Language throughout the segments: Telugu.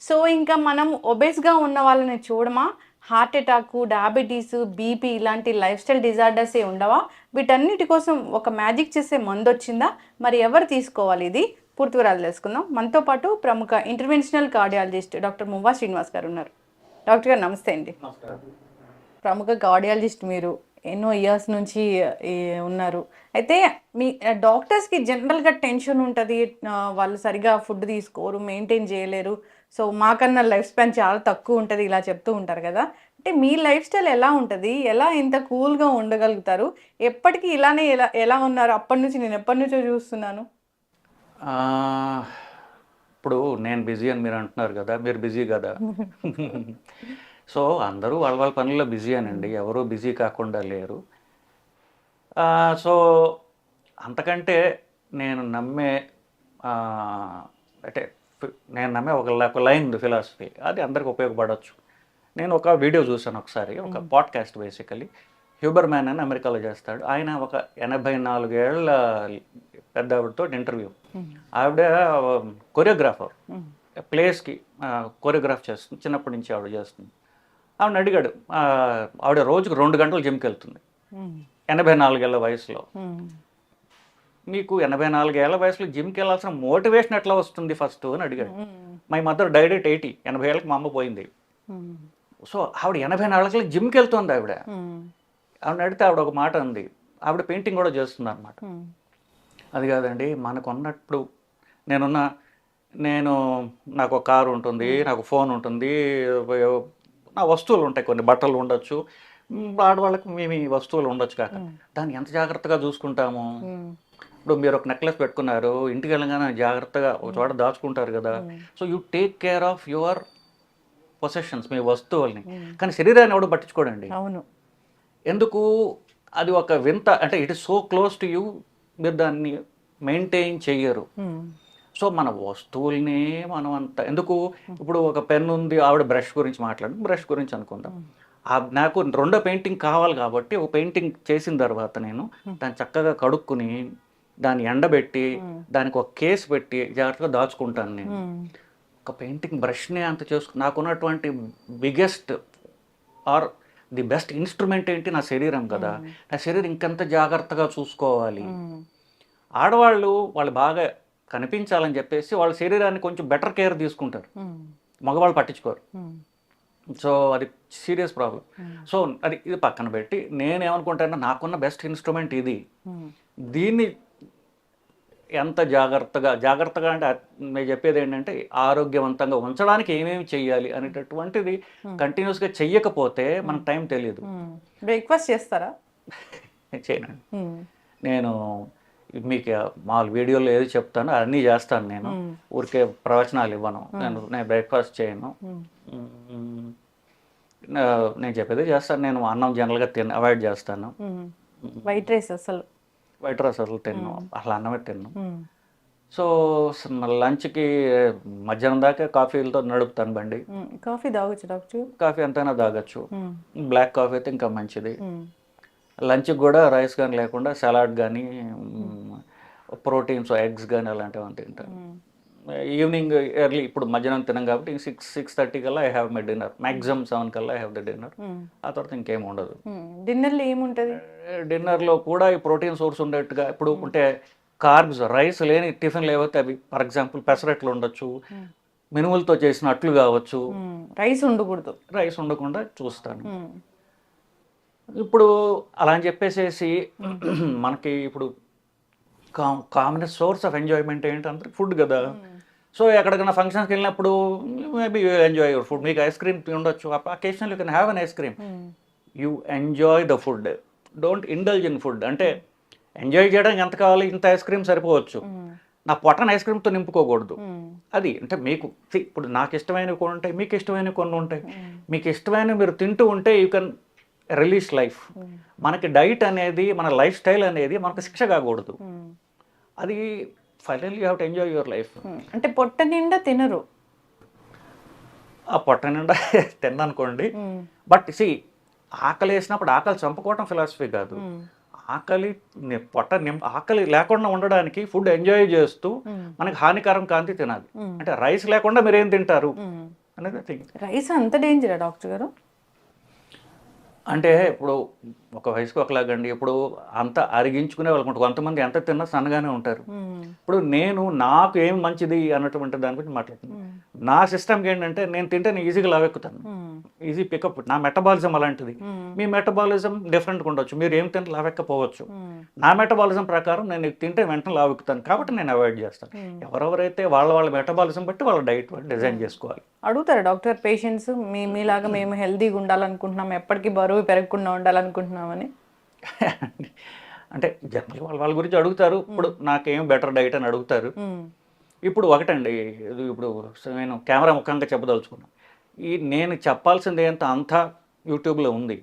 సో ఇంకా మనం ఒబేస్గా ఉన్న వాళ్ళని చూడమా? హార్ట్ అటాక్, డయాబెటీస్, బీపీ ఇలాంటి లైఫ్ స్టైల్ డిజార్డర్సే ఉండవా? వీటన్నిటి కోసం ఒక మ్యాజిక్ చేసే మందొచ్చిందా? మరి ఎవరు తీసుకోవాలి ఇది? పూర్తి వివరాలు తెలుసుకుందాం. మనతో పాటు ప్రముఖ ఇంటర్వెన్షనల్ కార్డియాలజిస్ట్ డాక్టర్ మువ్వా శ్రీనివాస్ గారు ఉన్నారు. డాక్టర్ గారు నమస్తే అండి. ప్రముఖ కార్డియాలజిస్ట్ మీరు ఎన్నో ఇయర్స్ నుంచి ఉన్నారు. అయితే మీ డాక్టర్స్కి జనరల్గా టెన్షన్ ఉంటుంది, వాళ్ళు సరిగా ఫుడ్ తీసుకోరు, మెయింటైన్ చేయలేరు, సో మాకన్నా లైఫ్ స్పాన్ చాలా తక్కువ ఉంటుంది, ఇలా చెప్తూ ఉంటారు కదా. అంటే మీ లైఫ్ స్టైల్ ఎలా ఉంటుంది, ఎలా ఇంత కూల్గా ఉండగలుగుతారు, ఎప్పటికీ ఇలానే ఎలా ఎలా ఉన్నారు? అప్పటి నుంచి నేను ఎప్పటి నుంచో చూస్తున్నాను. ఇప్పుడు నేను బిజీ అని మీరు అంటున్నారు కదా, మీరు బిజీ కదా. సో అందరూ వాళ్ళ వాళ్ళ పనుల్లో బిజీ అనండి, ఎవరూ బిజీ కాకుండా లేరు. సో అంతకంటే నేను నమ్మే అంటే నేను నమ్మే ఒక లైన్ ఉంది ఫిలాసఫీ, అది అందరికి ఉపయోగపడవచ్చు. నేను ఒక వీడియో చూసాను ఒకసారి, ఒక పాడ్కాస్ట్ బేసికలీ. హ్యూబర్ మ్యాన్ అని అమెరికాలో చేస్తాడు ఆయన. ఒక 84 ఏళ్ళ పెద్ద ఆవిడతో ఇంటర్వ్యూ. ఆవిడ కొరియోగ్రాఫర్, ప్లేస్కి కొరియోగ్రాఫ్ చేస్తుంది, చిన్నప్పటి నుంచి ఆవిడ చేస్తుంది. ఆవిడని అడిగాడు, ఆవిడ రోజుకు 2 గంటలు జిమ్కి వెళ్తుంది 84 ఏళ్ళ వయసులో. మీకు 84 ఏళ్ళ వయసులో జిమ్కి వెళ్ళాల్సిన మోటివేషన్ ఎట్లా వస్తుంది ఫస్ట్ అని అడిగాడు. మై మదర్ డైడ్ ఎట్ 80, 80 ఏళ్ళకి మా అమ్మ పోయింది. సో ఆవిడ 84 ఏళ్ళకి జిమ్కి వెళ్తుంది. ఆవిడ అడిగితే ఆవిడ ఒక మాట ఉంది, ఆవిడ పెయింటింగ్ కూడా చేస్తుంది అనమాట. అది కాదండి, మనకు ఉన్నప్పుడు నాకు ఒక కారు ఉంటుంది, నాకు ఫోన్ ఉంటుంది, నా వస్తువులు ఉంటాయి, కొన్ని బట్టలు ఉండొచ్చు, ఆడవాళ్ళకి మేము ఈ వస్తువులు ఉండొచ్చు కాక దాన్ని ఎంత జాగ్రత్తగా చూసుకుంటాము. ఇప్పుడు మీరు ఒక నెక్లెస్ పెట్టుకున్నారు, ఇంటికి వెళ్ళగానే జాగ్రత్తగా ఒక చోట దాచుకుంటారు కదా. So you take care of your possessions, మీ వస్తువుల్ని. కానీ శరీరాన్ని ఎవడు పట్టించుకోడండి. అవును. ఎందుకు? అది ఒక వింత, అంటే it is so close to you, మీరు దాన్ని మెయింటైన్ చెయ్యరు. సో మన వస్తువుల్ని మనం అంత ఎందుకు? ఇప్పుడు ఒక పెన్ ఉంది, ఆవిడ బ్రష్ గురించి బ్రష్ గురించి అనుకుందాం. నాకు రెండో పెయింటింగ్ కావాలి కాబట్టి ఒక పెయింటింగ్ చేసిన తర్వాత నేను దాన్ని చక్కగా కడుక్కుని దాన్ని ఎండబెట్టి దానికి ఒక కేసు పెట్టి జాగ్రత్తగా దాచుకుంటాను. నేను ఒక పెయింటింగ్ బ్రష్నే అంత నాకున్నటువంటి biggest or the best instrument ఏంటి? నా శరీరం కదా. నా శరీరం ఇంకెంత జాగ్రత్తగా చూసుకోవాలి. ఆడవాళ్ళు బాగా కనిపించాలని చెప్పేసి వాళ్ళ శరీరాన్ని కొంచెం బెటర్ కేర్ తీసుకుంటారు, మగవాళ్ళు పట్టించుకోరు. సో అది సీరియస్ ప్రాబ్లం. సో ఇది పక్కన పెట్టి నేనేమనుకుంటాను, నాకున్న బెస్ట్ ఇన్స్ట్రుమెంట్ ఇది, దీన్ని ఎంత జాగ్రత్తగా అంటే నేను చెప్పేది ఏంటంటే ఆరోగ్యవంతంగా ఉంచడానికి ఏమేమి చెయ్యాలి అనేటటువంటిది కంటిన్యూస్గా చెయ్యకపోతే మనకు టైం తెలియదు. బ్రేక్ఫాస్ట్ చేస్తారా? చేయనండి. నేను మీకు మా వీడియోలో ఏది చెప్తానో అన్నీ చేస్తాను. నేను ఊరికే ప్రవచనాలు ఇవ్వను. నేను బ్రేక్ఫాస్ట్ చేయను. నేను చెప్పేది చేస్తాను. నేను అన్నం జనరల్గా అవాయిడ్ చేస్తాను. వైట్ రైస్ అసలు తిన్ను, అసలు అన్నమే తిన్ను. సో లంచ్కి మధ్యాహ్నం దాకా కాఫీలతో నడుపుతాను బండి. కాఫీ తాగొచ్చు డాక్టర్? కాఫీ ఎంతైనా తాగొచ్చు. బ్లాక్ కాఫీ అయితే ఇంకా మంచిది. లంచ్కి కూడా రైస్ కానీ లేకుండా సలాడ్ కానీ ప్రోటీన్స్, ఎగ్స్ కానీ అలాంటివి తింటాను. ఈవినింగ్ ఎర్లీ, ఇప్పుడు మధ్యాహ్నం తిన్నాం కాబట్టి 6:30 కల్లా I have my dinner. Maximum 7 కల్లా ఐ హ్యావ్ ద డిన్నర్. ఆ తర్వాత ఇంకేం ఉండదు. డిన్నర్లో ఏముంటుంది? డిన్నర్లో కూడా ఈ ప్రోటీన్ సోర్స్ ఉండేట్టుగా, ఇప్పుడు ఉంటే కార్బ్స్, రైస్ లేని టిఫిన్లు ఏవైతే అవి, ఫర్ ఎగ్జాంపుల్ పెసరట్లు ఉండొచ్చు, మినుములతో చేసిన అట్లు కావచ్చు. రైస్ ఉండకూడదు, రైస్ ఉండకుండా చూస్తాను. ఇప్పుడు అలా అని చెప్పేసేసి మనకి ఇప్పుడు కామన్ సోర్స్ ఆఫ్ ఎంజాయ్మెంట్ ఏంటంటే ఫుడ్ కదా. సో ఎక్కడికైనా ఫంక్షన్స్కి వెళ్ళినప్పుడు maybe you enjoy your food. మీకు ఐస్ క్రీమ్ ఉండొచ్చు, occasional you can have an ice cream. You enjoy the food, don't indulge in food. అంటే ఎంజాయ్ చేయడానికి ఎంత కావాలి, ఇంత ఐస్ క్రీమ్ సరిపోవచ్చు. నా పొట్టను ఐస్ క్రీమ్తో నింపుకోకూడదు. అది అంటే మీకు ఇప్పుడు నాకు ఇష్టమైనవి కొన్ని ఉంటాయి, మీకు ఇష్టమైనవి కొన్ని ఉంటాయి. మీకు ఇష్టమైనవి మీరు తింటూ ఉంటే యూ కెన్ రిలీజ్ లైఫ్. మనకి డైట్ అనేది, మన లైఫ్ స్టైల్ అనేది మనకు శిక్ష కాకూడదు. అది finally you have to enjoy your life. అంటే పొట్ట నిండా తినరు, ఆ పొట్ట నిండా తిన్ననుకోండి. బట్ సి, ఆకలి వేసినప్పుడు ఆకలి చంపుకోవటం ఫిలాసఫీ కాదు. ఆకలి ఆకలి లేకుండా ఉండడానికి ఫుడ్ ఎంజాయ్ చేస్తూ మనకి హానికరం కాంతి తినాలి. అంటే రైస్ లేకుండా మీరు ఏం తింటారు? అనేది థింగ్. రైస్ అంత డేంజరా డాక్టర్ గారు? అంటే ఇప్పుడు ఒక వయసుకి ఒకలాగండి. ఇప్పుడు అంత అరిగించుకునే వాళ్ళకు ఉంటుంది. కొంతమంది ఎంత తిన్నా సన్నగానే ఉంటారు. ఇప్పుడు నేను నాకు ఏం మంచిది అన్నటువంటి దాని గురించి మాట్లాడుతున్నాను. నా సిస్టమ్కి ఏంటంటే నేను తింటే నేను ఈజీగా లావెక్కుతాను. Easy pickup. నా మెటబాలిజం అలాంటిది. మీ మెటబాలిజం డిఫరెంట్గా ఉండొచ్చు. మీరు ఏం తింటే లావెక్కపోవచ్చు. నా మెటబాలిజం ప్రకారం నేను ఇది తింటే వెంటనే లావెక్కుతాను. కాబట్టి నేను అవాయిడ్ చేస్తాను. ఎవరెవరైతే వాళ్ళ మెటబాలిజం బట్టి వాళ్ళ డైట్ డిజైన్ చేసుకోవాలి. అడుగుతారు డాక్టర్ పేషెంట్స్, మీలాగా మేము హెల్తీగా ఉండాలనుకుంటున్నాం, ఎప్పటికీ బరువు పెరగకుండా ఉండాలనుకుంటున్నామని? అంటే జనరల్ వాళ్ళ గురించి అడుగుతారు. ఇప్పుడు నాకేం బెటర్ డైట్ అని అడుగుతారు. ఇప్పుడు ఒకటండి, ఇప్పుడు నేను కెమెరా ముఖంగా చెప్పదలుచుకున్నాను. నేను చెప్పాల్సింది అంతా యూట్యూబ్లో ఉంది.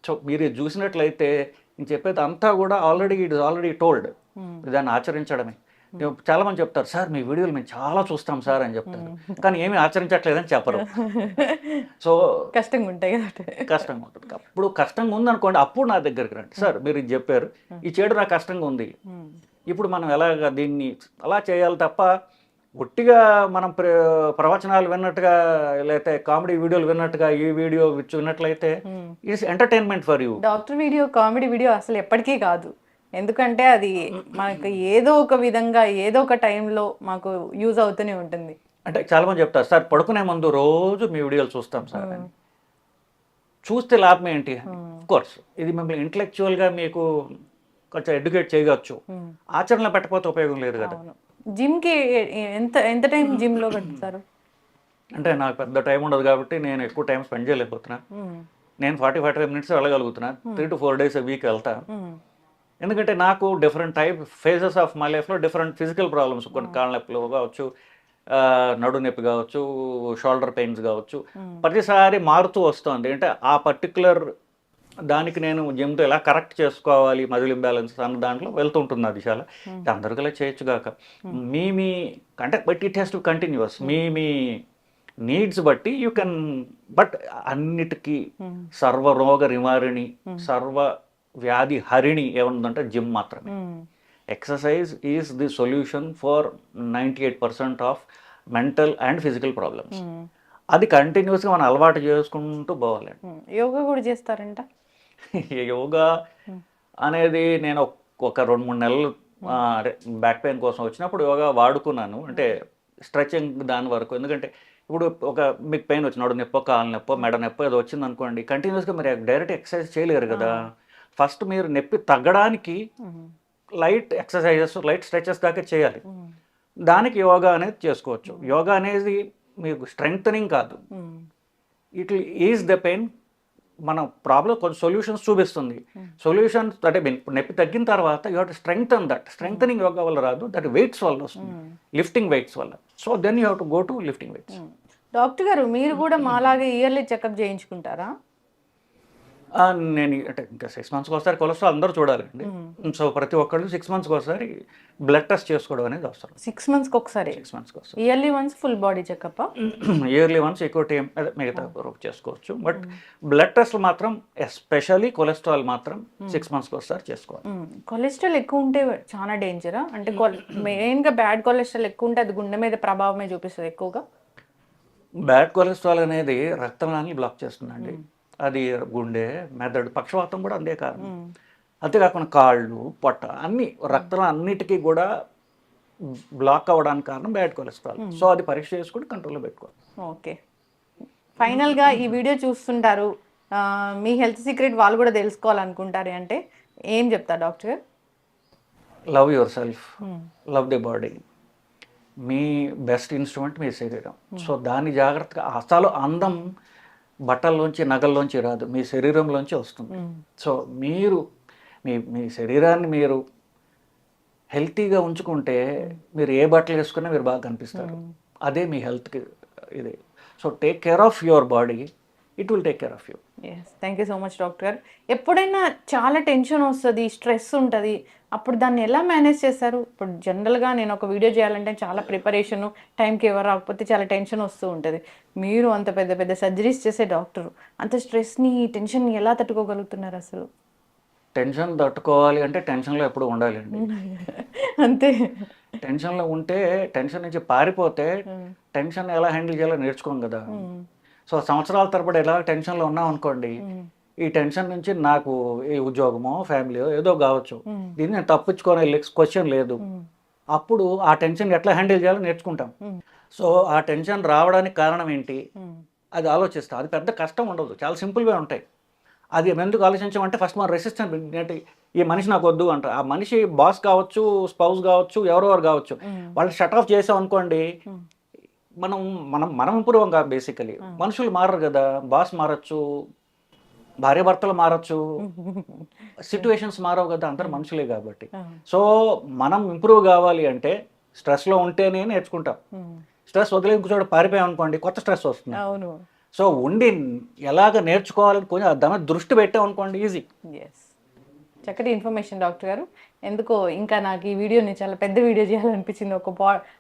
సో మీరు ఇది చూసినట్లయితే నేను చెప్పేది అంతా కూడా ఇట్ ఇస్ ఆల్రెడీ టోల్డ్. దాన్ని ఆచరించడమే. చాలా మంది చెప్తారు, సార్ మీ వీడియోలు మేము చాలా చూస్తాం సార్ అని చెప్తారు, కానీ ఏమీ ఆచరించట్లేదని చెప్పరు. సో కష్టంగా ఉంటాయి కదా. కష్టంగా ఉంటుంది. అప్పుడు కష్టంగా ఉందనుకోండి, అప్పుడు నా దగ్గరికి రండి. సార్ మీరు ఇది చెప్పారు, ఈ చెడు నాకు కష్టంగా ఉంది, ఇప్పుడు మనం ఎలాగ దీన్ని అలా చేయాలి తప్ప ఒట్టిగా మనం ప్రవచనాలు విన్నట్టుగా లేకపోతే కామెడీ వీడియోలు విన్నట్టుగా ఈ వీడియో విన్నట్లయితే it's entertainment for you. Doctor video comedy video అసలు ఎప్పటికీ కాదు. ఎందుకంటే అది మనకు ఏదో ఒక విధంగా ఏదో ఒక టైంలో మాకు యూజ్ అవుతూనే ఉంటుంది. అంటే చాలా మంది చెప్తారు, సార్ పడుకునే ముందు రోజు మీ వీడియోలు చూస్తాం సార్ అని. చూస్తే లాభం ఏంటి? కోర్స్ ఇది మిమ్మల్ని ఇంటలెక్చువల్గా మీకు కొంచెం ఎడ్యుకేట్ చేయవచ్చు. ఆచరణలో పెట్టకపోతే ఉపయోగం లేదు కదా. జిమ్కి ఎంత టైం జిమ్లో పెడతారు? అంటే నాకు పెద్ద టైం ఉండదు కాబట్టి నేను ఎక్కువ టైం స్పెండ్ చేయలేకపోతున్నా. నేను 40-45 మినిట్స్ వెళ్ళగలుగుతున్నా. 3 to 4 days a week వెళ్తా. ఎందుకంటే నాకు డిఫరెంట్ ఫేజెస్ ఆఫ్ మై లైఫ్లో డిఫరెంట్ ఫిజికల్ ప్రాబ్లమ్స్, కొన్ని కాళ్ళ నొప్పులు కావచ్చు, నడు నొప్పి కావచ్చు, షోల్డర్ పెయిన్స్ కావచ్చు, ప్రతిసారి మారుతూ వస్తుంది. అంటే ఆ పర్టికులర్ దానికి నేను జిమ్తో ఎలా కరెక్ట్ చేసుకోవాలి, మజిల్ ఇంబ్యాలెన్స్ అన్న దాంట్లో వెళ్తుంటుంది. అది చాలా అందరికీ అలా చేయొచ్చు కాక మీ అంటే but it has to continuous me needs బట్టి యూ కెన్. బట్ అన్నిటికీ సర్వరోగ నివారిణి, సర్వ వ్యాధి హరిణి ఏముందంటే జిమ్ మాత్రమే. Exercise is the solution for 98% of mental and physical problems. అది కంటిన్యూస్గా మనం అలవాటు చేసుకుంటూ పోవాలండి. యోగా కూడా చేస్తారంట? యోగా అనేది నేను ఒక 2-3 నెలలు బ్యాక్ పెయిన్ కోసం వచ్చినప్పుడు యోగా వాడుకున్నాను. అంటే స్ట్రెచింగ్ దాని వరకు. ఎందుకంటే ఇప్పుడు ఒక మీకు పెయిన్ వచ్చి నడు నొప్పో, కాళ్ళ నొప్పో, మెడ నొప్పో ఏదో వచ్చింది అనుకోండి, కంటిన్యూస్గా మీరు డైరెక్ట్ ఎక్సర్సైజ్ చేయలేరు కదా. ఫస్ట్ మీరు నొప్పి తగ్గడానికి లైట్ ఎక్సర్సైజెస్, లైట్ స్ట్రెచెస్ దాకా చేయాలి. దానికి యోగా అనేది చేసుకోవచ్చు. యోగా అనేది మీకు స్ట్రెంగ్తనింగ్ కాదు, it will is the pain. మన ప్రాబ్లం కొంచెం సొల్యూషన్స్ చూపిస్తుంది. సొల్యూషన్స్ అంటే నొప్పి తగ్గిన తర్వాత you have to strengthen that. Strengthening yoga వల్ల రాదు, దట్ వెయిట్స్ వల్ల వస్తుంది, లిఫ్టింగ్ వెయిట్స్ వల్ల. So then you have to go to lifting weights. Doctor గారు మీరు కూడా మాలాగే ఇయర్లీ చెకప్ చేయించుకుంటారా? నేను అంటే ఇంకా 6 months ఒకసారి కొలెస్ట్రాల్ అందరూ చూడాలండి. సో ప్రతి ఒక్కళ్ళు 6 months ఒకసారి బ్లడ్ టెస్ట్ చేసుకోవడం అనేది అవసరం. 6 months ఒకసారి? 6 months ఒకసారి. Yearly once full body checkup? Yearly once ఎక్కువ టైం అదే మిగతా చేసుకోవచ్చు. బట్ బ్లడ్ టెస్ట్ మాత్రం ఎస్పెషల్లీ కొలెస్ట్రాల్ మాత్రం 6 months ఒకసారి చేసుకోవాలి. కొలెస్ట్రాల్ ఎక్కువ ఉంటే చాలా డేంజరా? అంటే మెయిన్గా బ్యాడ్ కొలెస్ట్రాల్ ఎక్కువ ఉంటే అది గుండె మీద ప్రభావమే చూపిస్తుంది ఎక్కువగా. బ్యాడ్ కొలెస్ట్రాల్ అనేది రక్తనాళాన్ని బ్లాక్ చేస్తుందండి. అది గుండె, మెదడు, పక్షవాతం కూడా అందే కారణం. అంతేకాకుండా కాళ్ళు, పొట్ట అన్ని రక్తం అన్నిటికీ కూడా బ్లాక్ అవ్వడానికి కారణం బ్యాడ్ కొలెస్ట్రాల్. సో అది పరీక్ష చేసుకుని కంట్రోల్లో పెట్టుకోవాలి. ఓకే, ఫైనల్గా ఈ వీడియో చూస్తుంటారు, మీ హెల్త్ సీక్రెట్ వాళ్ళు కూడా తెలుసుకోవాలనుకుంటారు అంటే ఏం చెప్తారు doctor? Love yourself, love the body. మీ బెస్ట్ ఇన్స్ట్రుమెంట్ మీ శరీరం. సో దాన్ని జాగ్రత్తగా, అసలు అందం బట్టల్లోంచి నగల్లోంచి రాదు, మీ శరీరంలోంచి వస్తుంది. సో మీరు మీ శరీరాన్ని మీరు హెల్తీగా ఉంచుకుంటే మీరు ఏ బట్టలు వేసుకున్నా మీరు బాగా కనిపిస్తారు. అదే మీ హెల్త్కి ఇది. So take care of your body, it will take care of you. Thank you so much doctor. ఎప్పుడైనా చాలా టెన్షన్ వస్తుంది, స్ట్రెస్ ఉంటుంది, అప్పుడు దాన్ని ఎలా మేనేజ్ చేస్తారు? ఇప్పుడు జనరల్గా నేను ఒక వీడియో చేయాలంటే చాలా ప్రిపరేషన్, టైంకి ఎవరు రాకపోతే చాలా టెన్షన్ వస్తూ ఉంటుంది. మీరు అంత పెద్ద పెద్ద సర్జరీస్ చేసే డాక్టర్, అంత స్ట్రెస్ని, టెన్షన్ని ఎలా తట్టుకోగలుగుతున్నారు అసలు? టెన్షన్ తట్టుకోవాలి అంటే టెన్షన్లో ఎప్పుడు ఉండాలండి. అంతే. టెన్షన్లో ఉంటే టెన్షన్ నుంచి పారిపోతే టెన్షన్ ఎలా హ్యాండిల్ చేయాలో నేర్చుకోం కదా. సో సంవత్సరాల తరబడి ఎలా టెన్షన్లో ఉన్నాం అనుకోండి, ఈ టెన్షన్ నుంచి నాకు ఈ ఉద్యోగమో ఫ్యామిలీయో ఏదో కావచ్చు, దీన్ని నేను తప్పించుకోనే క్వశ్చన్ లేదు. అప్పుడు ఆ టెన్షన్ ఎట్లా హ్యాండిల్ చేయాలో నేర్చుకుంటాం. సో ఆ టెన్షన్ రావడానికి కారణం ఏంటి అది ఆలోచిస్తాం. అది పెద్ద కష్టం ఉండదు, చాలా సింపుల్గా ఉంటాయి. అది ఎందుకు ఆలోచించామంటే ఫస్ట్ మనం రెసిస్టెన్స్ ఏంటి, ఈ మనిషి నాకు వద్దు అంట. ఆ మనిషి బాస్ కావచ్చు, స్పౌస్ కావచ్చు, ఎవరెవరు కావచ్చు, వాళ్ళు షట్ ఆఫ్ చేసాం అనుకోండి, మనం మనం మనం ఇంప్రూవ్ అవ్వం కాదు. బేసికలీ మనుషులు మారరు కదా, బాస్ మారచ్చు, భార్యాభర్తలు మారచ్చు, సిచ్యువేషన్స్ మారవు కదా, అందరు మనుషులే కాబట్టి. సో మనం ఇంప్రూవ్ కావాలి అంటే స్ట్రెస్లో ఉంటేనే నేర్చుకుంటాం. స్ట్రెస్ వదిలేని చోట పారిపోయాం అనుకోండి, కొత్త స్ట్రెస్ వస్తుంది. అవును. సో ఉండి ఎలాగ నేర్చుకోవాలని కొంచెం దాని దృష్టి పెట్టాం అనుకోండి, ఈజీ. ఎస్, చక్కటి ఇన్ఫర్మేషన్ డాక్టర్ గారు. ఎందుకో ఇంకా నాకు ఈ వీడియోని చాలా పెద్ద వీడియో చేయాలనిపించింది,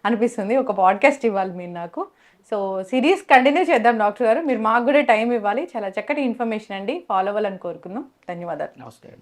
అనిపిస్తుంది. ఒక పాడ్కాస్ట్ ఇవ్వాలి మీరు నాకు. సో సిరీస్ కంటిన్యూ చేద్దాం డాక్టర్ గారు, మీరు మాకు కూడా టైం ఇవ్వాలి. చాలా చక్కటి ఇన్ఫర్మేషన్ అండి, ఫాలో అవ్వాలని కోరుకుందాం. ధన్యవాదాలు. నమస్తే.